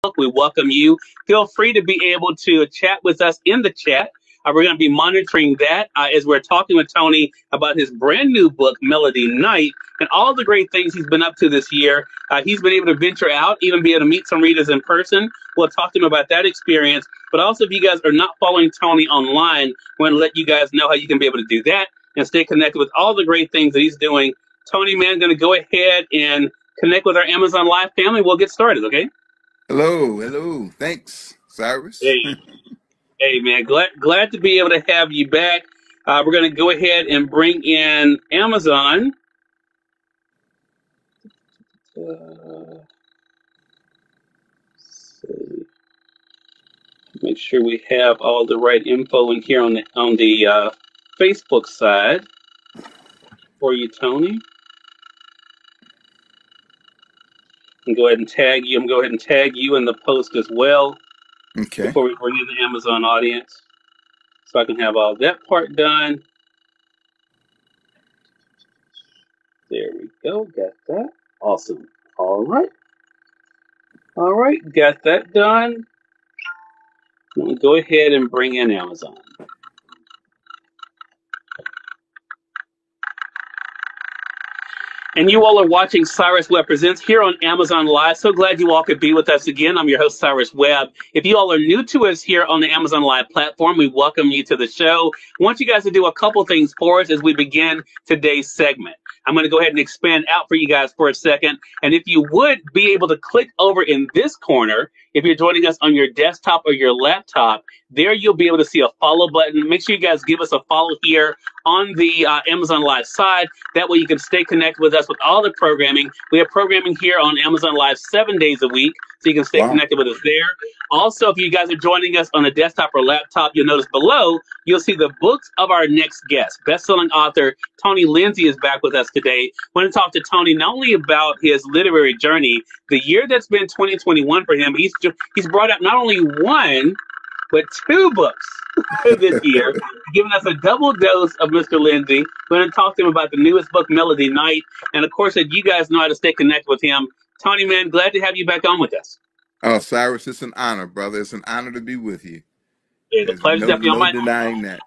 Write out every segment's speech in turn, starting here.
book, we welcome you. Feel free to be able to chat with us in the chat. We're going to be monitoring that as we're talking with Tony about his brand new book, Melody Night, and all the great things he's been up to this year. He's been able to venture out, even be able to meet some readers in person. We'll talk to him about that experience. But also, if you guys are not following Tony online, we want to let you guys know how you can be able to do that and stay connected with all the great things that he's doing. Tony, man, going to go ahead and connect with our Amazon Live family. We'll get started, okay? Hello. Thanks, Cyrus. Hey, hey, man, glad to be able to have you back. We're going to go ahead and bring in Amazon. See. Make sure we have all the right info in here on the Facebook side for you, Tony. And go ahead and tag you. I'm going to go ahead and tag you in the post as well. Okay. Before we bring in the Amazon audience, so I can have all that part done. There we go. Got that. Awesome. All right, got that done. Let me go ahead and bring in Amazon. And you all are watching Cyrus Webb Presents here on Amazon Live. So glad you all could be with us again. I'm your host, Cyrus Webb. If you all are new to us here on the Amazon Live platform, we welcome you to the show. I want you guys to do a couple things for us as we begin today's segment. I'm going to go ahead and expand out for you guys for a second. And if you would be able to click over in this corner, if you're joining us on your desktop or your laptop, there you'll be able to see a follow button. Make sure you guys give us a follow here on the Amazon Live side. That way you can stay connected with us with all the programming. We have programming here on Amazon Live 7 days a week, so you can stay connected with us there. Also, if you guys are joining us on a desktop or laptop, you'll notice below, you'll see the books of our next guest. Best-selling author Tony Lindsay is back with us today. I want to talk to Tony not only about his literary journey, the year that's been 2021 for him. He's brought out not only one, but two books this year, giving us a double dose of Mr. Lindsay. We're going to talk to him about the newest book, Melody Night. And of course, that you guys know how to stay connected with him. Tony, man, glad to have you back on with us. Oh, Cyrus, it's an honor, brother. It's an honor to be with you. Yeah, the pleasure's definitely on my No denying that.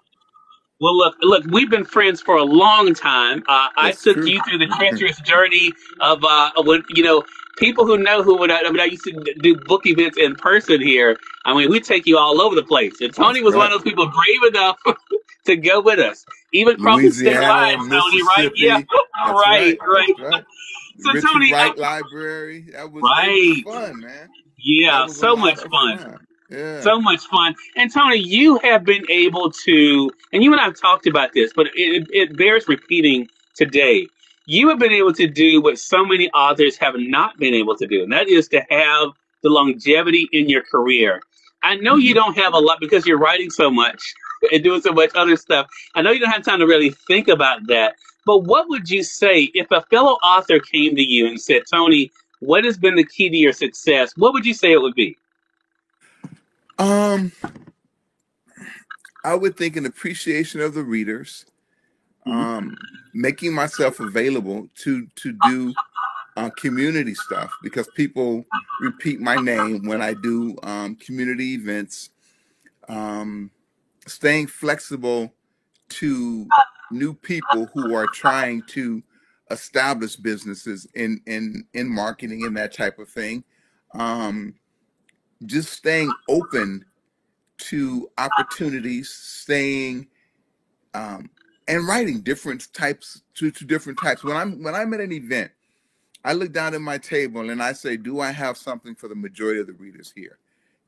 Well, look, we've been friends for a long time. I took true. you through the treacherous journey of when, people who know who I used to do book events in person here. I mean, we take you all over the place. And Tony was one of those people brave enough to go with us, even crossing state lines. Tony, right? Yeah, right. So Richard Tony, Wright Library. That was fun, man. Yeah, so much fun. Yeah. So much fun. And Tony, you have been able to, and you and I have talked about this, but it bears repeating today. You have been able to do what so many authors have not been able to do, and that is to have the longevity in your career. I know you don't have a lot because you're writing so much and doing so much other stuff. I know you don't have time to really think about that. But what would you say if a fellow author came to you and said, Tony, what has been the key to your success? What would you say it would be? I would think an appreciation of the readers, making myself available to do community stuff, because people repeat my name when I do community events, staying flexible to new people who are trying to establish businesses in marketing and that type of thing. Just staying open to opportunities, staying and writing different types to different types. When I'm at an event, I look down at my table and I say, do I have something for the majority of the readers here?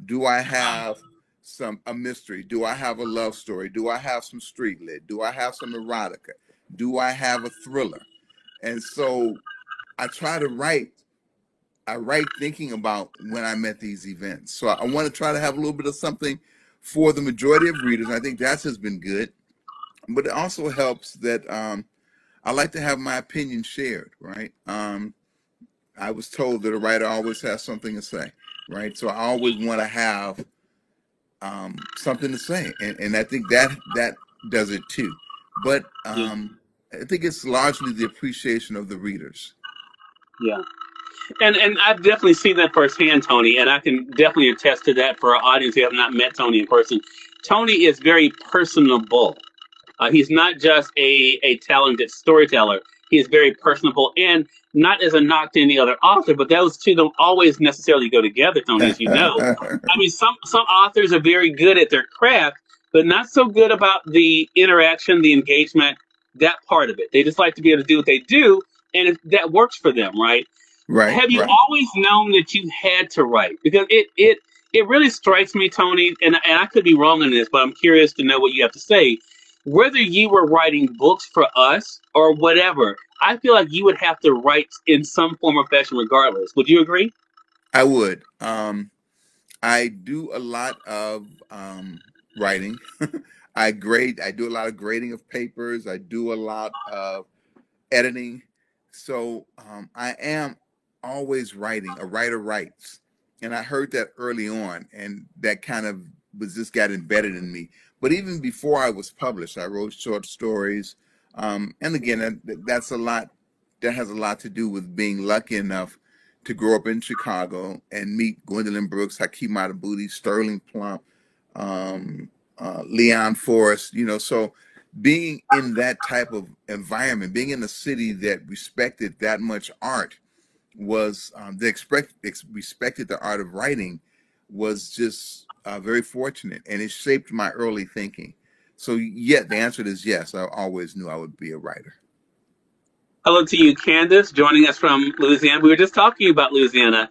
Do I have a mystery? Do I have a love story? Do I have some street lit? Do I have some erotica? Do I have a thriller? And so I try to write. I write thinking about when I'm at these events. So I want to try to have a little bit of something for the majority of readers. I think that has been good. But it also helps that I like to have my opinion shared, right? I was told that a writer always has something to say, right? So I always want to have something to say. And I think that does it too. But I think it's largely the appreciation of the readers. Yeah. And I've definitely seen that firsthand, Tony, and I can definitely attest to that for our audience who have not met Tony in person. Tony is very personable. He's not just a talented storyteller. He is very personable, and not as a knock to any other author, but those two don't always necessarily go together, Tony, as you know. I mean, some authors are very good at their craft, but not so good about the interaction, the engagement, that part of it. They just like to be able to do what they do, and that works for them, right? Right, Have you right. always known that you had to write? Because it really strikes me, Tony, and I could be wrong on this, but I'm curious to know what you have to say. Whether you were writing books for us or whatever, I feel like you would have to write in some form or fashion regardless. Would you agree? I would. I do a lot of writing. I grade. I do a lot of grading of papers. I do a lot of editing. So I am always writing. A writer writes, and I heard that early on, and that kind of was just got embedded in me. But even before I was published, I wrote short stories, and again, that's a lot. That has a lot to do with being lucky enough to grow up in Chicago and meet Gwendolyn Brooks, Hakeem Adabudi, Sterling Plump, Leon Forrest. You know, so being in that type of environment, being in a city that respected that much art was respected the art of writing was just very fortunate, and it shaped my early thinking. So, yeah, the answer is yes. I always knew I would be a writer. Hello to you, Candace, joining us from Louisiana. We were just talking about Louisiana.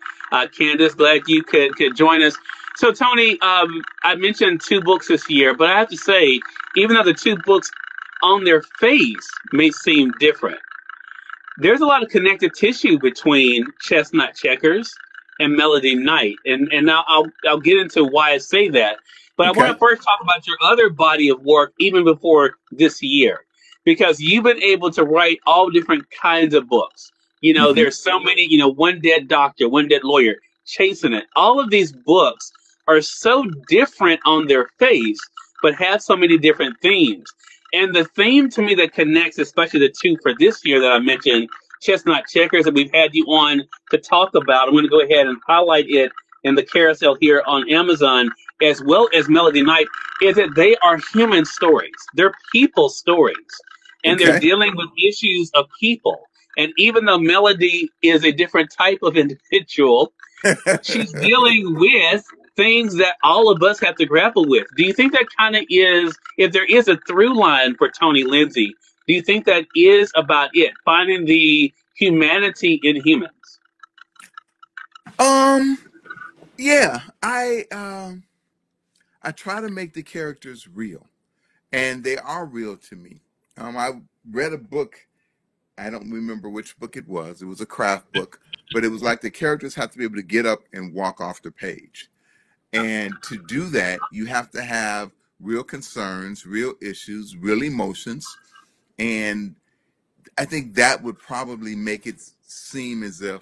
Candace, glad you could join us. So, Tony, I mentioned two books this year, but I have to say, even though the two books on their face may seem different, there's a lot of connective tissue between Chestnut Checkers and Melody Night, and now I'll get into why I say that. But I want Okay. to first talk about your other body of work, even before this year, because you've been able to write all different kinds of books. You know, Hmm. there's so many. You know, One Dead Doctor, One Dead Lawyer, Chasing It. All of these books are so different on their face, but have so many different themes. And the theme to me that connects, especially the two for this year that I mentioned, Chestnut Checkers, that we've had you on to talk about. I'm going to go ahead and highlight it in the carousel here on Amazon, as well as Melody Night, is that they are human stories. They're people stories. And they're Okay. dealing with issues of people. And even though Melody is a different type of individual, she's dealing with things that all of us have to grapple with. Do you think that kind of is, if there is a through line for Tony Lindsay, do you think that is about it, finding the humanity in humans? um. Yeah. I try to make the characters real, and they are real to me. I read a book. I don't remember which book it was. It was a craft book, but it was like the characters have to be able to get up and walk off the page. And to do that, you have to have real concerns, real issues, real emotions. And I think that would probably make it seem as if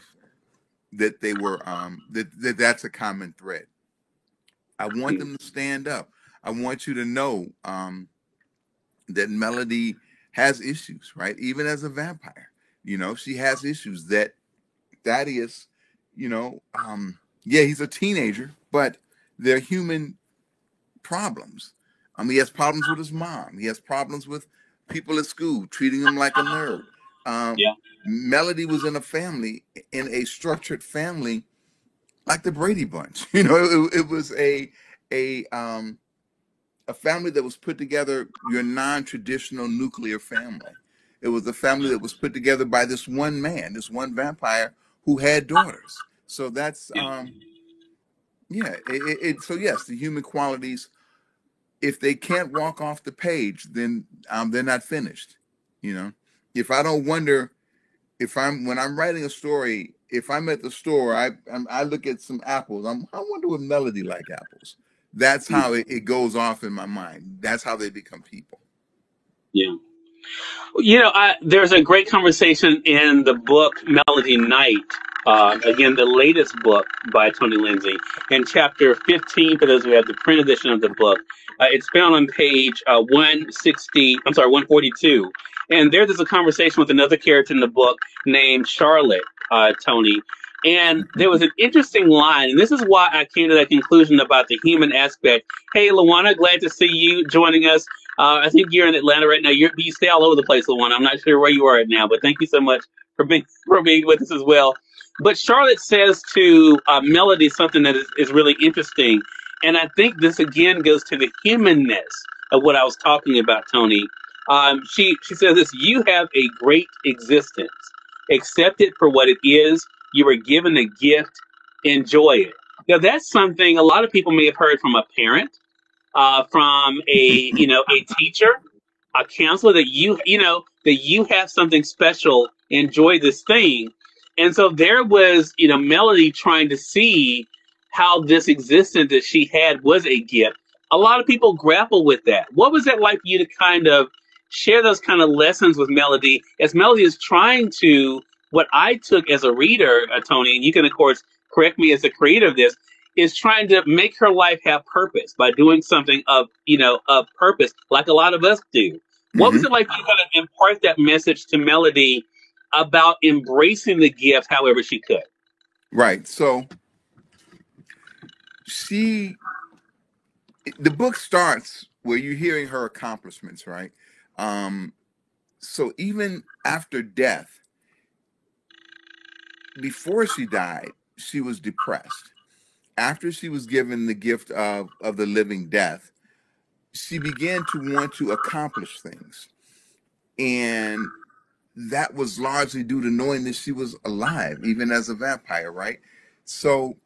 that they were that's a common thread. I want them to stand up. I want you to know that Melody has issues, right? Even as a vampire, you know, she has issues that Thaddeus, you know, yeah, he's a teenager, but they're human problems. He has problems with his mom. He has problems with people at school treating him like a nerd. Um, Yeah. Melody was in a family, in a structured family, like the Brady Bunch. You know, it was a um, a family that was put together, your non-traditional nuclear family. It was a family that was put together by this one man, this one vampire who had daughters. So that's Yeah. yeah. So yes, the human qualities. If they can't walk off the page, then they're not finished. You know, if I don't wonder if I'm when I'm writing a story, if I'm at the store, I look at some apples. I wonder what Melody like apples. That's how it goes off in my mind. That's how they become people. Yeah. You know, there's a great conversation in the book Melody Night. Again, the latest book by Tony Lindsay. In chapter 15, for those who have the print edition of the book, it's found on page 160, I'm sorry, 142. And there's a conversation with another character in the book named Charlotte, Tony. And there was an interesting line, and this is why I came to that conclusion about the human aspect. Hey, Luana, glad to see you joining us. I think you're in Atlanta right now. You stay all over the place, Luana. I'm not sure where you are right now, but thank you so much for being with us as well. But Charlotte says to Melody something that is really interesting, and I think this again goes to the humanness of what I was talking about, Tony. She says this: you have a great existence. Accept it for what it is. You were given a gift. Enjoy it. Now that's something a lot of people may have heard from a parent, from a teacher, a counselor, that you have something special. Enjoy this thing. And so there was Melody trying to see how this existence that she had was a gift. A lot of people grapple with that. What was it like for you to kind of share those kind of lessons with Melody as Melody is trying to, what I took as a reader, Tony, and you can of course correct me as the creator of this, is trying to make her life have purpose by doing something of purpose, like a lot of us do. What was Hmm. it like to kind of impart that message to Melody about embracing the gift however she could? Right. So she, the book starts where you're hearing her accomplishments, right? Um, so even after death, before she died, she was depressed. After she was given the gift of the living death, she began to want to accomplish things. And that was largely due to knowing that she was alive, even as a vampire, right? So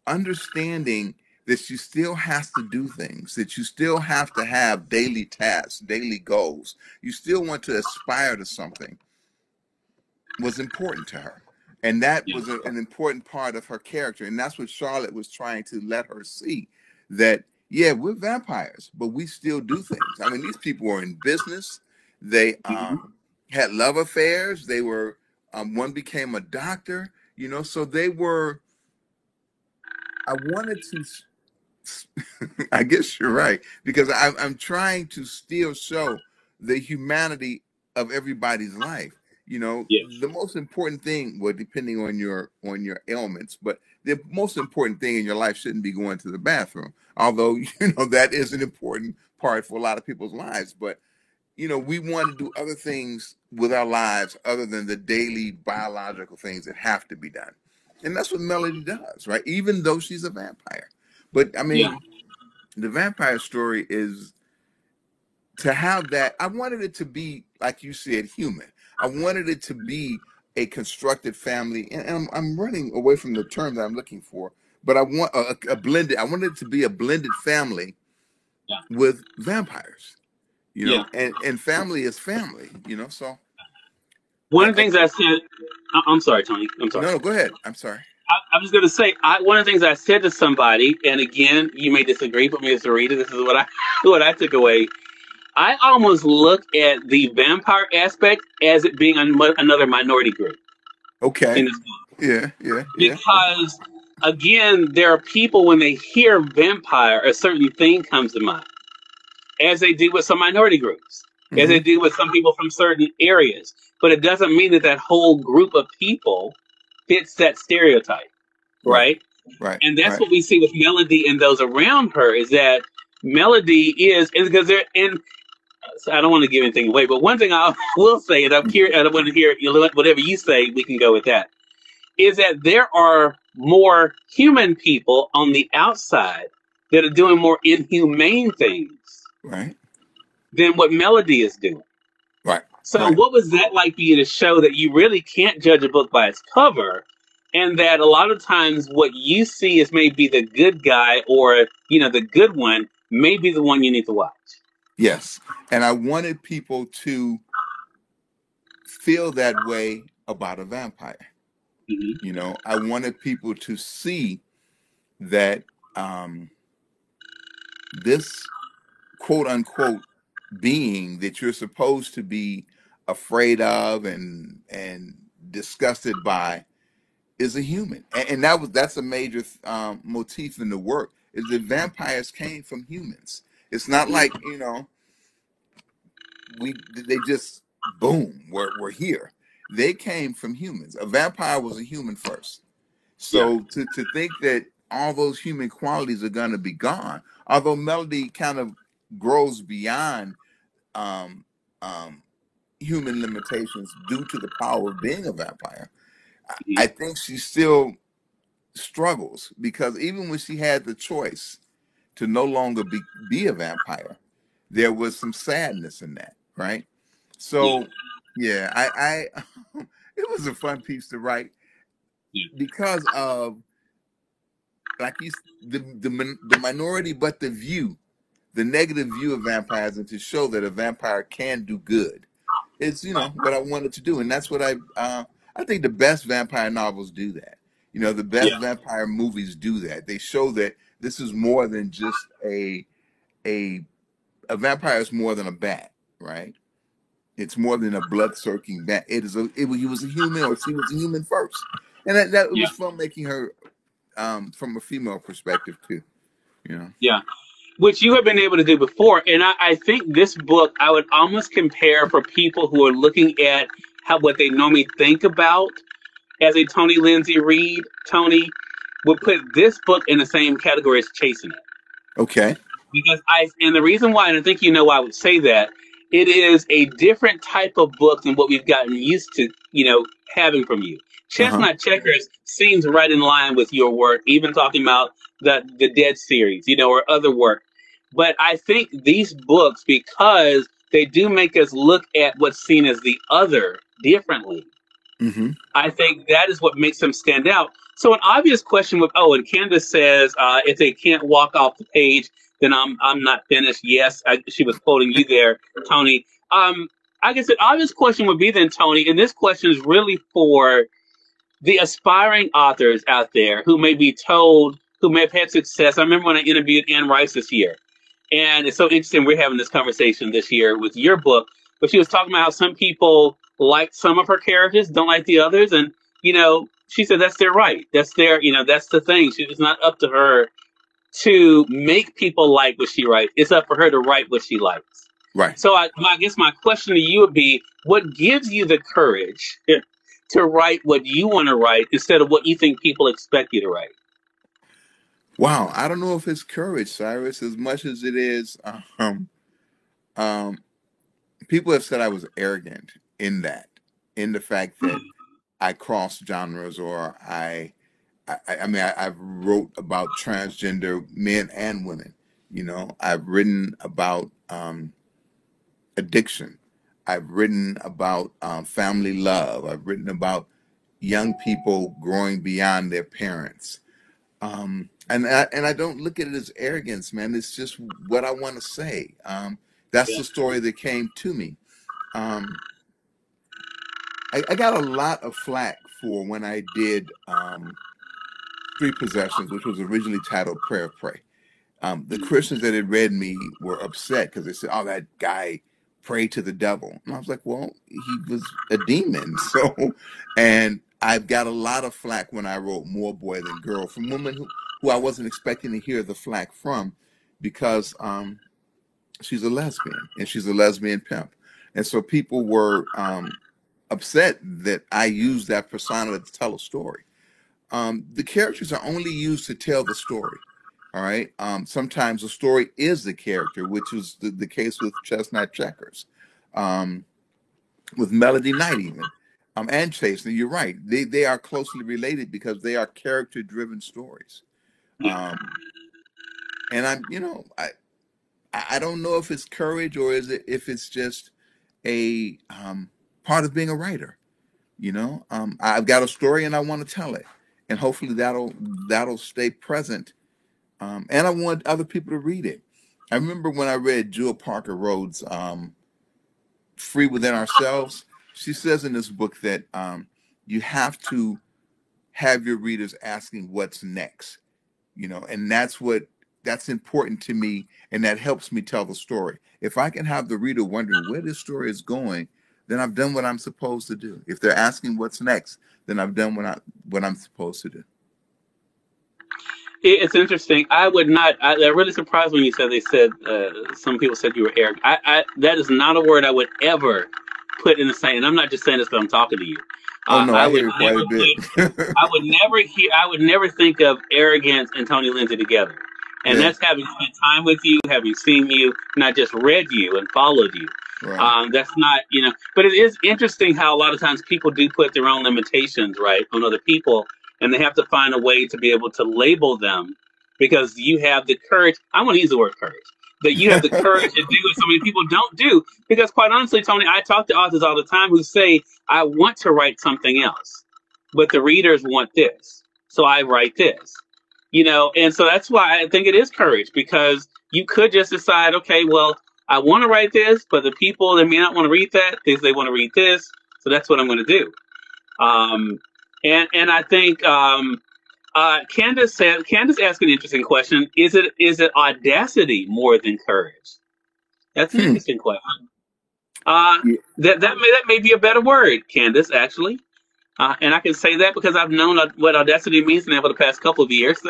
understanding that she still has to do things, that you still have to have daily tasks, daily goals, you still want to aspire to something, was important to her. And that Yeah, was an important part of her character. And that's what Charlotte was trying to let her see, that, yeah, we're vampires, but we still do things. I mean, these people were in business. They had love affairs. They were, one became a doctor, so they were, I wanted to, I guess you're right, because I'm trying to still show the humanity of everybody's life. yeah, The most important thing, well, depending on your ailments, but the most important thing in your life shouldn't be going to the bathroom. Although that is an important part for a lot of people's lives. But we want to do other things with our lives other than the daily biological things that have to be done. And that's what Melody does, right? Even though she's a vampire. But I yeah, mean, the vampire story is to have that. I wanted it to be, like you said, human. I wanted it to be a constructed family. And I'm running away from the term that I'm looking for, but I want a blended, I wanted it to be a blended family yeah, with vampires, yeah. and family is family, so One I, of the I things I said, I'm sorry, Tony. I'm sorry. no, no, go ahead. I'm sorry. I'm just going to say, one of the things I said to somebody, and again, you may disagree, but me as a reader, this is what I what I took away. I almost look at the vampire aspect as it being another minority group in Okay. this book, Yeah, yeah, yeah. because again, there are people when they hear vampire, a certain thing comes to mind, as they do with some minority groups, as they Hmm. do with some people from certain areas. But it doesn't mean that that whole group of people fits that stereotype, Right, right? right, And that's right. what we see with Melody and those around her, is that Melody is because they're in. So I don't want to give anything away, but one thing I will say, and I'm curious, I want to hear whatever you say. We can go with that. Is that there are more human people on the outside that are doing more inhumane things Right, than what Melody is doing. right, So, right. what was that like for you to show that you really can't judge a book by its cover, and that a lot of times what you see as maybe the good guy or the good one may be the one you need to watch? Yes. And I wanted people to feel that way about a vampire. Hmm. I wanted people to see that, this quote unquote being that you're supposed to be afraid of and disgusted by is a human. And that's a major motif in the work, is that vampires came from humans. It's not like, they just boom, we're here. They came from humans. A vampire was a human first. Yeah. So to think that all those human qualities are going to be gone, although Melody kind of grows beyond um, um, human limitations due to the power of being a vampire, I Mhm. think she still struggles because even when she had the choice to no longer be a vampire, there was some sadness in that, right? Yeah. So, yeah, I it was a fun piece to write Yeah. because of like the minority, but the negative view of vampires, and to show that a vampire can do good. It's what I wanted to do, and that's what I think the best vampire novels do that. The best Yeah. vampire movies do that. They show that this is more than just a a vampire is more than a bat, right? It's more than a blood sucking bat. He was a human, or she was a human first, and that it Yeah. was fun making her from a female perspective too. You know. Yeah. Which you have been able to do before. And I think this book I would almost compare for people who are looking at how what they normally think about as a Tony Lindsay Reed. Tony would put this book in the same category as Chasing It. Okay. Because and the reason why, and I think you know why I would say that, it is a different type of book than what we've gotten used to, having from you. Uh huh. Chestnut Checkers seems right in line with your work, even talking about the Dead series, or other work. But I think these books, because they do make us look at what's seen as the other differently, Mm-hmm. I think that is what makes them stand out. So an obvious question with and Candace says if they can't walk off the page, then I'm not finished. Yes, she was quoting you there, Tony. I guess an obvious question would be then, Tony, and this question is really for the aspiring authors out there who may have had success. I remember when I interviewed Anne Rice this year, and it's so interesting we're having this conversation this year with your book, but she was talking about how some people like some of her characters, don't like the others, and she said that's their right. That's that's the thing. It's not up to her to make people like what she writes. It's up for her to write what she likes. Right. So I guess my question to you would be, what gives you the courage to write what you want to write instead of what you think people expect you to write? Wow. I don't know if it's courage, Cyrus, as much as it is. Um, People have said I was arrogant in the fact that I cross genres, or I've wrote about transgender men and women. I've written about addiction. I've written about family love. I've written about young people growing beyond their parents. And I don't look at it as arrogance, man. It's just what I want to say. That's Yeah. the story that came to me. Um, I got a lot of flack for when I did Three Possessions, which was originally titled Prayer of Prey. The Christians that had read me were upset because they said, "Oh, that guy prayed to the devil," and I was like, "Well, he was a demon." So, and I've got a lot of flack when I wrote More Boy Than Girl from women who I wasn't expecting to hear the flack from, because she's a lesbian and she's a lesbian pimp, and so people were upset that I used that persona to tell a story. The characters are only used to tell the story. All right. Sometimes the story is the character, which was the case with Chestnut Checkers, um, with Melody Knight, even, and Chase. And you're right; they are closely related because they are character driven stories. Yeah. Um, and I don't know if it's courage, or if it's just a part of being a writer. I've got a story and I want to tell it, and hopefully that'll stay present. And I want other people to read it. I remember when I read Jewel Parker Rhodes' Free Within Ourselves. She says in this book that you have to have your readers asking what's next, and that's important to me, and that helps me tell the story. If I can have the reader wondering where this story is going, then I've done what I'm supposed to do. If they're asking what's next, then I've done what I'm supposed to do. It's interesting. I would not. That really surprised when you said some people said you were arrogant. That is not a word I would ever put in the same. And I'm not just saying this because I'm talking to you. Oh no, I I would hear it quite never a bit. put I would never think of arrogance and Tony Lindsay together. And Yeah, that's having spent time with you, having seen you, not just read you and followed you. right. That's not, but it is interesting how a lot of times people do put their own limitations, right, on other people, and they have to find a way to be able to label them because you have the courage. I want to use the word courage. That you have the courage to do what so many people don't do. Because quite honestly, Tony, I talk to authors all the time who say, I want to write something else, but the readers want this. So I write this. And so that's why I think it is courage because you could just decide, okay, well, I want to write this, but the people that may not want to read that, they want to read this. So that's what I'm going to do. And I think Candace asked an interesting question. Is it audacity more than courage? That's an Hmm. interesting question. That may be a better word, Candace, actually. And I can say that because I've known what audacity means now for the past couple of years.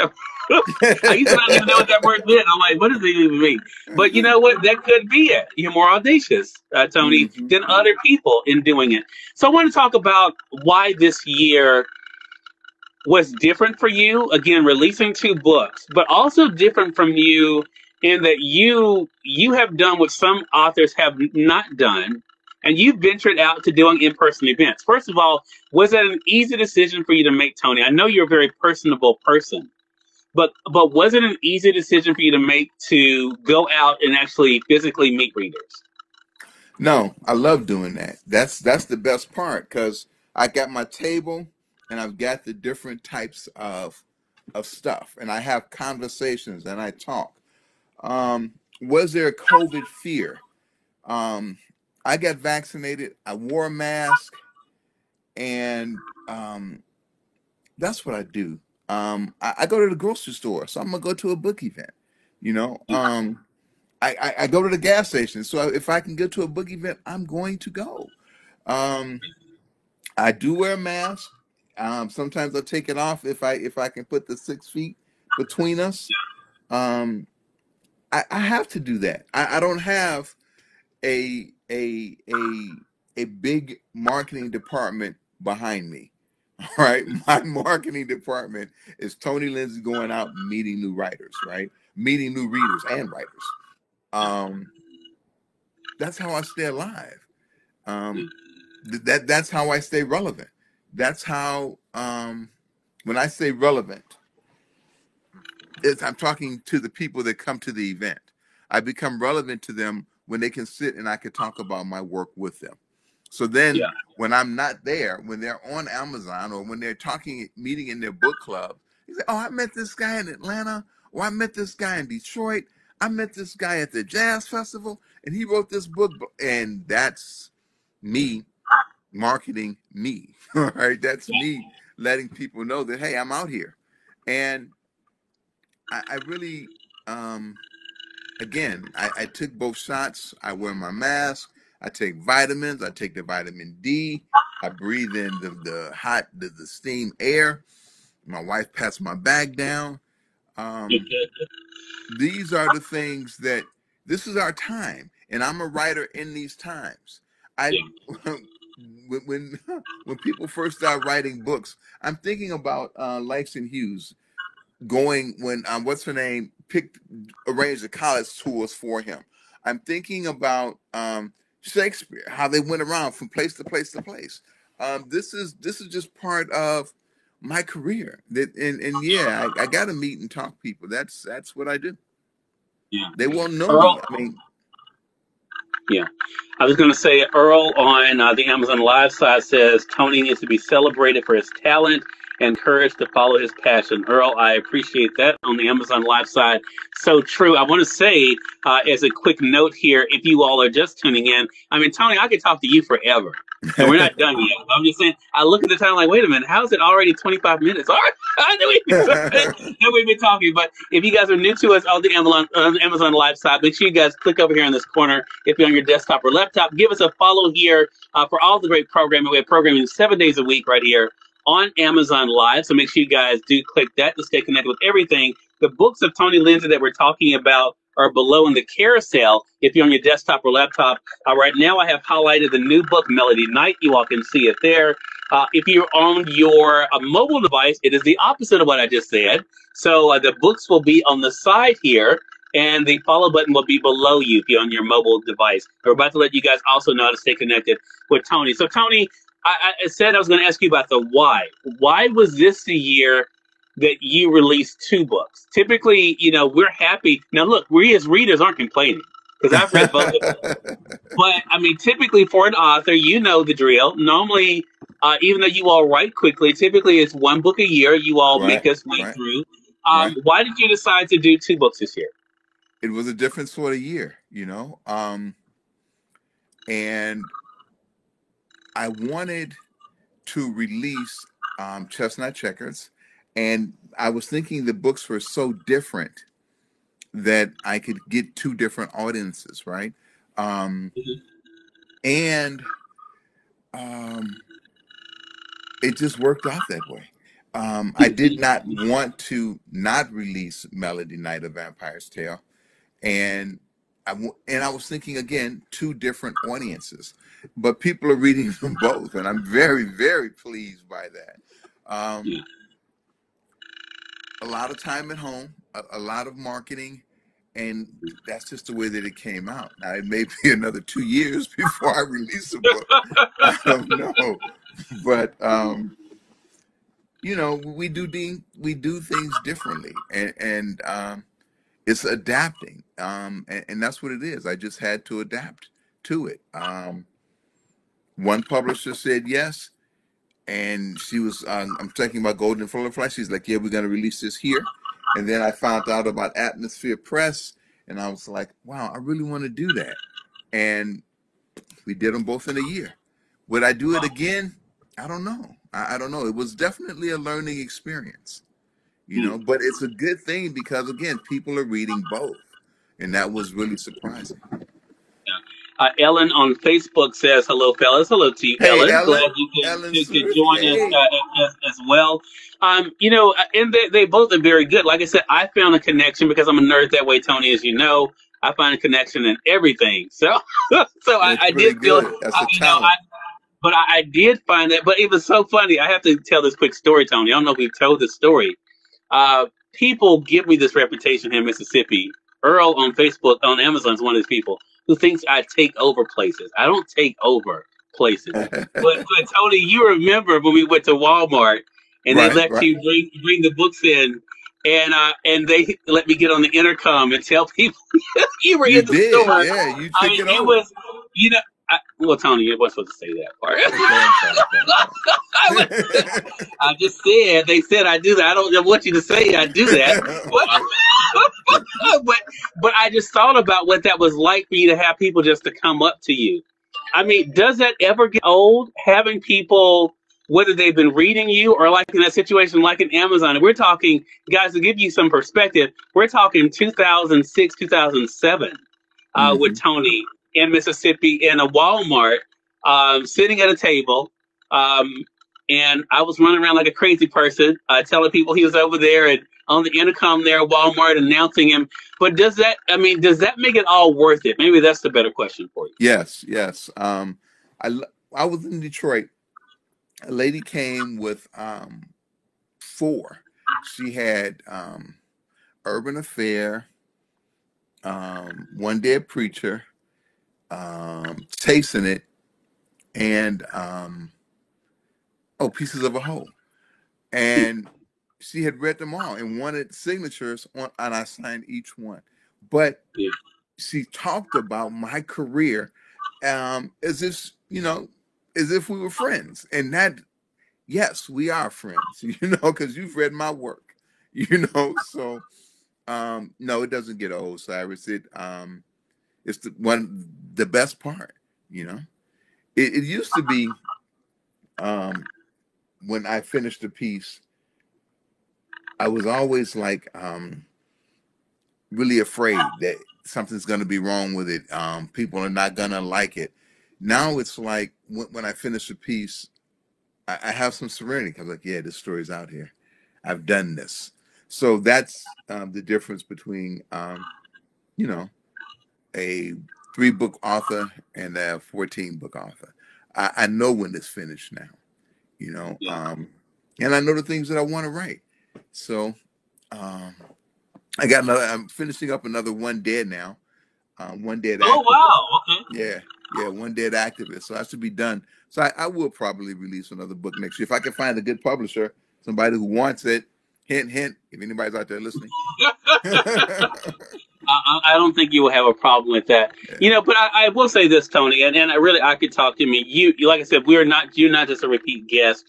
So I used to not even know what that word meant. I'm like, what does it even mean? But you know what? That could be it. You're more audacious, Tony, Hmm. than other people in doing it. So I want to talk about why this year was different for you. Again, releasing 2 books, but also different from you in that you have done what some authors have not done, and you've ventured out to doing in-person events. First of all, was that an easy decision for you to make, Tony? I know you're a very personable person, but was it an easy decision for you to make to go out and actually physically meet readers? No, I love doing that. That's the best part because I got my table and I've got the different types of stuff, and I have conversations and I talk. Was there a COVID fear? Um, I got vaccinated. I wore a mask, and that's what I do. I go to the grocery store, so I'm gonna go to a book event. You know, I go to the gas station, so if I can go to a book event, I'm going to go. Um, I do wear a mask. Sometimes I take it off if I can put the 6 feet between us. Um, I have to do that. I don't have a a a a big marketing department behind me. All right, my marketing department is Tony Lindsay going out and meeting new writers, right? Meeting new readers and writers. Um, that's how I stay alive. Um, that's how I stay relevant. That's how when I say relevant, I'm talking to the people that come to the event. I become relevant to them when they can sit and I can talk about my work with them. So then Yeah. when I'm not there, when they're on Amazon or when they're talking, meeting in their book club, they say, oh, I met this guy in Atlanta, or I met this guy in Detroit. I met this guy at the Jazz Festival, and he wrote this book. And that's me marketing me. All right. That's me letting people know that, hey, I'm out here. And I really, again, I took both shots. I wear my mask. I take vitamins. I take the vitamin D. I breathe in the steam air. My wife pats my bag down. Um, these are the things that this is our time, and I'm a writer in these times. I Yeah. when people first start writing books, I'm thinking about Langston Hughes going when what's her name picked arranged the college tours for him. I'm thinking about Shakespeare, how they went around from place to place to place. This is just part of my career. And yeah, I got to meet and talk people. That's what I do. Yeah. They won't know me. Earl, I mean, yeah. I was going to say Earl on the Amazon Live side says Tony needs to be celebrated for his talent and courage to follow his passion. Earl, I appreciate that on the Amazon Live side. So true. I want to say, as a quick note here, if you all are just tuning in, I mean, Tony, I could talk to you forever. And we're not done yet. I'm just saying, I look at the time like, wait a minute, how is it already 25 minutes? All right, I know we've been talking, but if you guys are new to us on the Amazon Live side, make sure you guys click over here in this corner. If you're on your desktop or laptop, give us a follow here for all the great programming. We have programming 7 days a week right here on Amazon Live. So make sure you guys do click that to stay connected with everything. The books of Tony Lindsay that we're talking about or below in the carousel if you're on your desktop or laptop. Right now, I have highlighted the new book, Melody Night. You all can see it there. If you're on your mobile device, it is the opposite of what I just said. So the books will be on the side here, and the follow button will be below you if you're on your mobile device. We're about to let you guys also know how to stay connected with Tony. So, Tony, I said I was going to ask you about the why. Why was this the year that you released two books? Typically, we're happy. Now, look, we as readers aren't complaining because I've read both of them. But, I mean, typically for an author, you know the drill. Normally, even though you all write quickly, typically it's one book a year you all Right, make us way right, through. right. Why did you decide to do two books this year? It was a different sort of year, and I wanted to release Chestnut Checkers, and I was thinking the books were so different that I could get two different audiences, right? And it just worked out that way. I did not want to not release Melody Night: A Vampire's Tale, and I was thinking again two different audiences, but people are reading them both, and I'm very, very pleased by that. A lot of time at home, a lot of marketing, and that's just the way that it came out. Now it may be another 2 years before I release a book. I don't know, but we do things differently, and it's adapting, and that's what it is. I just had to adapt to it. One publisher said yes, and she was. I'm talking about Golden Butterfly. She's like, "Yeah, we're going to release this here," and then I found out about Atmosphere Press, and I was like, "Wow, I really want to do that," and we did them both in a year. Would I do it again? I don't know. I don't know. It was definitely a learning experience, but it's a good thing because, again, people are reading both. And that was really surprising. Ellen on Facebook says, hello, fellas. Hello to you, Hey, Ellen. Glad Ellen. you Ellen could Swift. join us Hey. as well. And they both are very good. Like I said, I found a connection because I'm a nerd that way, Tony, as you know. I find a connection in everything. So It's I really did feel, good. That's a talent. but I did find that. But it was so funny. I have to tell this quick story, Tony. I don't know if we've told this story. People give me this reputation here in Mississippi. Earl on Facebook, on Amazon, is one of these people who thinks I take over places. I don't take over places. But Tony, you remember when we went to Walmart and they let you bring the books in, and they let me get on the intercom and tell people you were You in the did, store. yeah. You took it It over. was, well, Tony, you wasn't supposed to say that part. I just said, they said I do that. I don't want you to say I do that. but I just thought about what that was like for you to have people just to come up to you. I mean, does that ever get old? Having people, whether they've been reading you or like in that situation, like in Amazon, and we're talking, guys, to give you some perspective, we're talking 2006, 2007 with Tony in Mississippi in a Walmart, sitting at a table. And I was running around like a crazy person, telling people he was over there and on the intercom there at Walmart announcing him. But does that make it all worth it? Maybe that's the better question for you. Yes. I was in Detroit. A lady came with 4. She had Urban Affair, One Dead Preacher, Chasing It, and Pieces of a Whole. And she had read them all and wanted signatures on, and I signed each one. But she talked about my career as if we were friends. And that, yes, we are friends, because you've read my work, So no, it doesn't get old, Cyrus. It's the best part, It used to be when I finished a piece, I was always like really afraid that something's going to be wrong with it. People are not going to like it. Now it's like when I finish a piece, I have some serenity. I'm like, yeah, this story's out here. I've done this. So that's the difference between you know, a 3-book author and a 14-book author. I know when it's finished now, you know, Yeah. and I know the things that I want to write. So I got another. I'm finishing up another One Dead now. One Dead Oh Activist. wow. Okay. Yeah, yeah, One Dead Activist. So that should be done. So I will probably release another book next year if I can find a good publisher, somebody who wants it. Hint, hint. If anybody's out there listening. I don't think you will have a problem with that. Yeah, You know, but I will say this, Tony, and I could talk to you. I mean, you, like I said, you're not just a repeat guest.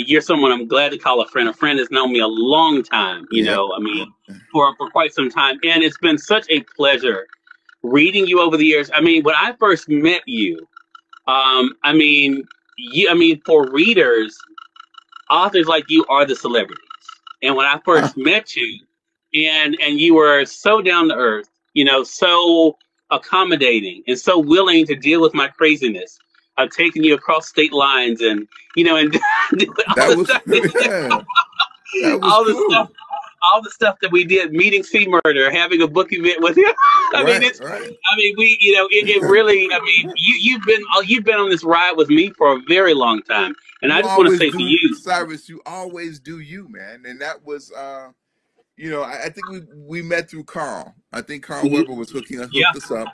You're someone I'm glad to call a friend. A friend has known me a long time, you yep, know, I yep. mean, for quite some time. And it's been such a pleasure reading you over the years. I mean, when I first met you, I mean, for readers, authors like you are the celebrities. And when I Uh, first met you, and you were so down to earth, you know, so accommodating and so willing to deal with my craziness. I've taken you across state lines and you know and doing all that the was stuff, yeah, that was all the stuff, cool. all the stuff that we did, meeting C Murder, having a book event with you. I mean, Right, it's, right. I mean, we, you know, it really. I mean, you've been on this ride with me for a very long time, and I You just want to always say to do, you, Cyrus. You always do you, man. And that was, you know, I think we met through Carl. I think Carl mhm, Weber was yeah, hooked us up,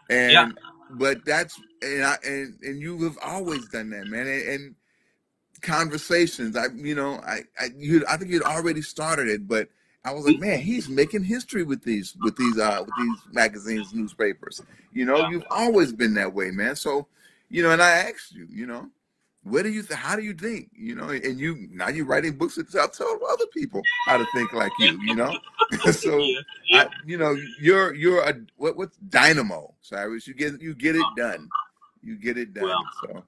yeah, and but that's and you have always done that, man. And conversations, I think you'd already started it, but I was like, mhm, man, he's making history with these magazines, newspapers. You know, yeah. you've always been that way, man. So, you know, and I asked you, you know, what do you how do you think, you know, and you're writing books that tell other people how to think like you know. So Yeah, yeah. you know, you're a what's dynamo, Cyrus. You get it done. You get it Well, done. So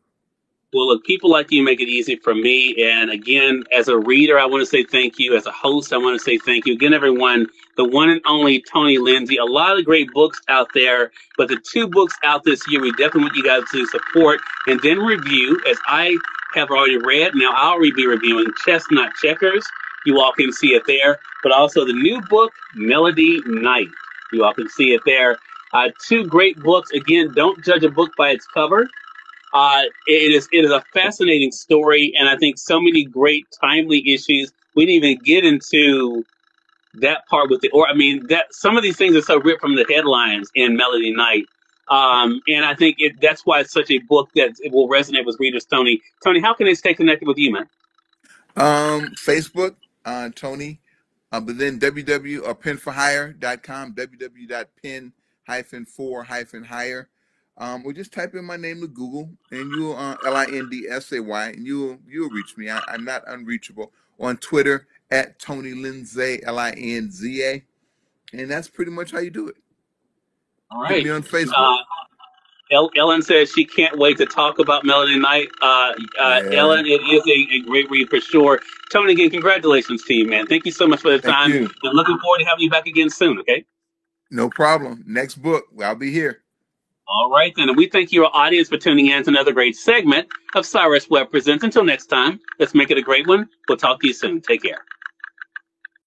well, look, people like you make it easy for me. And again, as a reader, I want to say thank you. As a host, I want to say thank you. Again, everyone, the one and only Tony Lindsay. A lot of great books out there, but the 2 books out this year, we definitely want you guys to support and then review, as I have already read. Now, I'll be reviewing Chestnut Checkers. You all can see it there. But also the new book, Melody Night. You all can see it there. 2 great books. Again, don't judge a book by its cover. It is a fascinating story, and I think so many great timely issues. We didn't even get into that part with or I mean that some of these things are so ripped from the headlines in Melody Night. And I think that's why it's such a book that it will resonate with readers. Tony, how can they stay connected with you, man? Facebook, Tony, but then www or penforhire.com, www.pen-for-hire. Or just type in my name to Google and you'll Lindsay, and you'll reach me. I'm not unreachable. On Twitter at Tony Lindsay, Linza, and that's pretty much how you do it. All Hit right. me on Facebook. Uh, Ellen says she can't wait to talk about Melody Night. Yeah, Ellen, it is a great read for sure. Tony, again, congratulations to you, man. Thank you so much for the thank time. you. And looking forward to having you back again soon, okay? No problem. Next book, I'll be here. All right, then. And we thank your audience for tuning in to another great segment of Cyrus Webb Presents. Until next time, let's make it a great one. We'll talk to you soon. Take care.